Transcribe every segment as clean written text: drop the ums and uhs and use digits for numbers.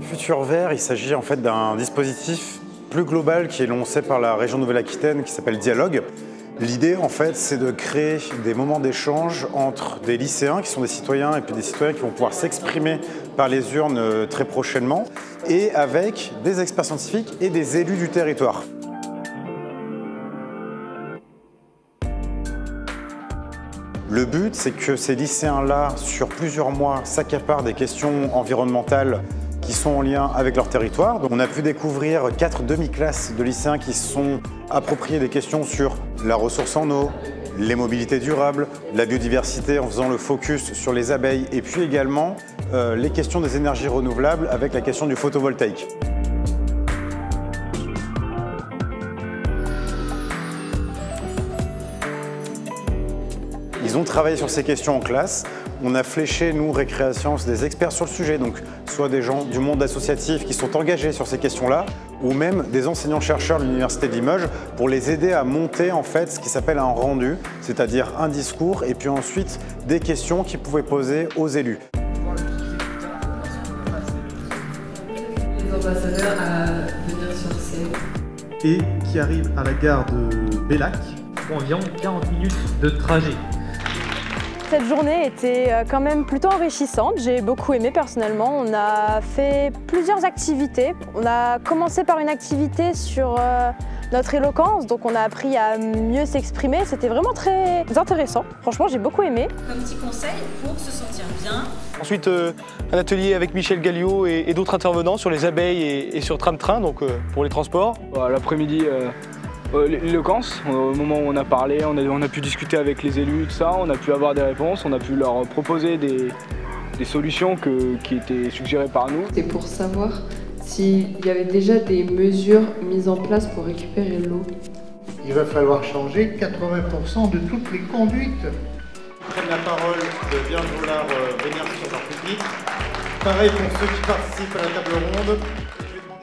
Futur Vert, il s'agit en fait d'un dispositif plus global qui est lancé par la région Nouvelle-Aquitaine qui s'appelle Dialogue. L'idée en fait c'est de créer des moments d'échange entre des lycéens qui sont des citoyens et puis des citoyens qui vont pouvoir s'exprimer par les urnes très prochainement et avec des experts scientifiques et des élus du territoire. Le but, c'est que ces lycéens-là, sur plusieurs mois, s'accaparent des questions environnementales qui sont en lien avec leur territoire. Donc, on a pu découvrir 4 demi-classes de lycéens qui se sont appropriés des questions sur la ressource en eau, les mobilités durables, la biodiversité en faisant le focus sur les abeilles et puis également les questions des énergies renouvelables avec la question du photovoltaïque. Ils ont travaillé sur ces questions en classe. On a fléché, nous, Récréasciences, des experts sur le sujet, donc soit des gens du monde associatif qui sont engagés sur ces questions-là, ou même des enseignants-chercheurs de l'Université de Limoges pour les aider à monter en fait ce qui s'appelle un rendu, c'est-à-dire un discours et puis ensuite des questions qu'ils pouvaient poser aux élus. Les ambassadeurs à venir sur scène. Et qui arrivent à la gare de Bellac. Environ 40 minutes de trajet. Cette journée était quand même plutôt enrichissante, j'ai beaucoup aimé personnellement. On a fait plusieurs activités. On a commencé par une activité sur notre éloquence, donc on a appris à mieux s'exprimer. C'était vraiment très intéressant. Franchement, j'ai beaucoup aimé. Un petit conseil pour se sentir bien. Ensuite, un atelier avec Michel Galliot et d'autres intervenants sur les abeilles et sur tram-train, donc pour les transports. L'après-midi, l'éloquence, au moment où on a parlé, on a pu discuter avec les élus, tout ça, on a pu avoir des réponses, on a pu leur proposer des solutions qui étaient suggérées par nous. C'était pour savoir s'il y avait déjà des mesures mises en place pour récupérer l'eau. Il va falloir changer 80% de toutes les conduites. Prennent la parole de bien vouloir venir sur leur public. Pareil pour ceux qui participent à la table ronde.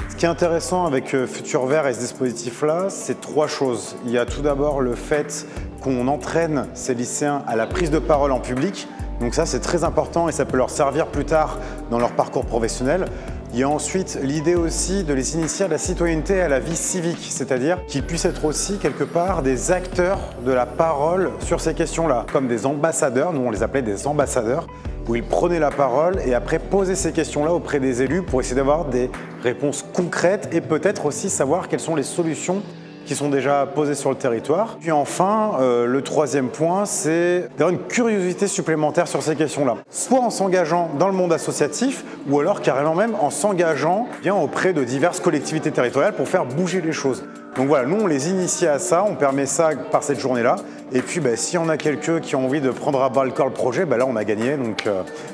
Ce qui est intéressant avec Futur Vert et ce dispositif-là, c'est 3 choses. Il y a tout d'abord le fait qu'on entraîne ces lycéens à la prise de parole en public. Donc ça, c'est très important et ça peut leur servir plus tard dans leur parcours professionnel. Il y a ensuite l'idée aussi de les initier à la citoyenneté et à la vie civique, c'est-à-dire qu'ils puissent être aussi quelque part des acteurs de la parole sur ces questions-là, comme des ambassadeurs, nous on les appelait des ambassadeurs, où ils prenaient la parole et après posaient ces questions-là auprès des élus pour essayer d'avoir des réponses concrètes et peut-être aussi savoir quelles sont les solutions qui sont déjà posées sur le territoire. Puis enfin, le 3e point, c'est d'avoir une curiosité supplémentaire sur ces questions-là. Soit en s'engageant dans le monde associatif, ou alors carrément même en s'engageant bien auprès de diverses collectivités territoriales pour faire bouger les choses. Donc voilà, nous on les initie à ça, on permet ça par cette journée-là. Et puis s'il y en a quelques qui ont envie de prendre à bras le corps le projet, là on a gagné. Donc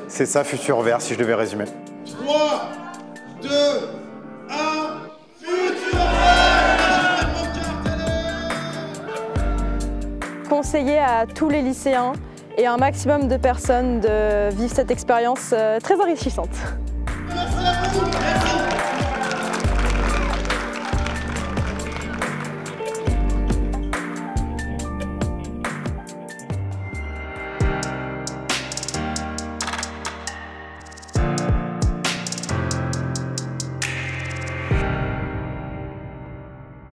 c'est ça Futur Vert si je devais résumer. 3, 2, 1, Futur Vert! Conseiller à tous les lycéens et à un maximum de personnes de vivre cette expérience très enrichissante.